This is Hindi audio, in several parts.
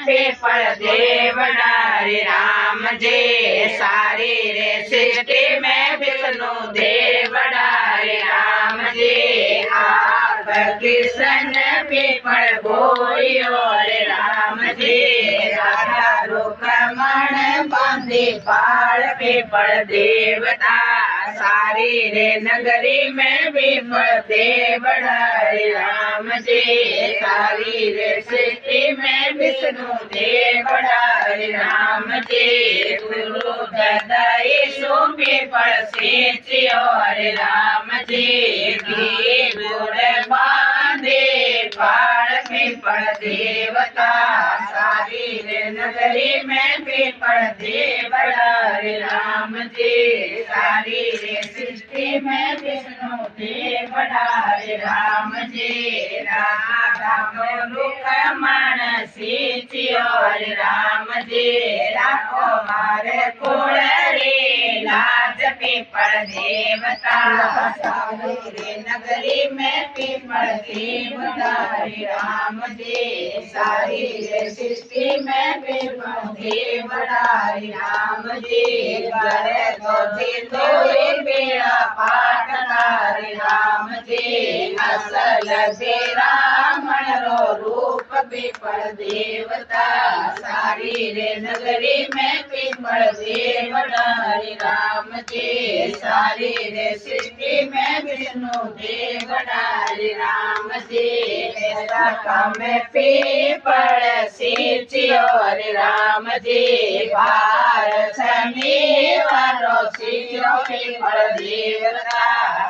पीपल देवड़ा रे राम जी। सारी रे सृष्टि में विष्णु देवड़ा रे राम जी। आप कृष्ण पीपल बोलियो रे राम जी। राधा रुक्मण बांधे पाल पीपल देवता। सारी रे नगरी में पीपल देवड़ा रे राम जी। सारी रे सृष्टि में विष्णु देवड़ा रे राम जी। गुरु ददाई सो पीपल सींचियो रे राम जी। घी गुड़ बांधे पाल पीपल देवता। सारी रे नगरी में पीपल देवड़ा रे राम जी। सारी रे सृष्टि में विष्णु देवड़ा रे राम जी। राधा रुक्मण सींचियो रे राम जी। राखो मारे कुल रे लाज पीपल देवता। सारी रे नगरी में पीपल देवता रे राम जी। सारी रे सृष्टि में पीपल देवता रे राम जी। करे तो जीतो बेड़ा पाट रे राम जी। असल रामण रो रूप पीपल देवता। सारी रे नगरी में पीपल देवता रे राम जी। सारी रे सृष्टि में विष्णु देवता रे राम जी। में पीपल सींचियो रे राम जी। बार शनिवारो सींचियो पीपल देवता।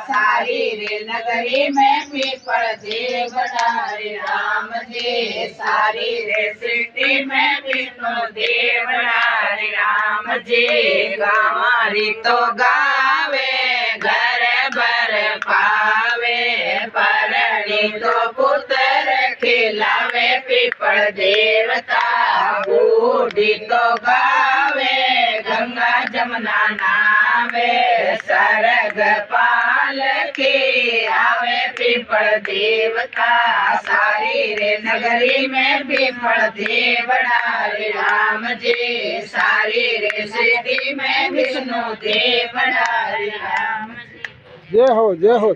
सारी रे नगरी में पीपल देवता रे राम जी। सारी रे सृष्टि में विष्णु देवता रे राम जी। गावारी तो गावे घर भर पावे। परणी तो पुत्र खिलावे पीपल देवता। बूढ़ी तो गावे गंगा जमुना नावे। सरग पाल के आवे पीपल देवता। सारी रे नगरी में पीपल देवड़ा रे राम जी। सारी रे सृष्टि में विष्णु देवड़ा रे राम जी। जय हो जय हो।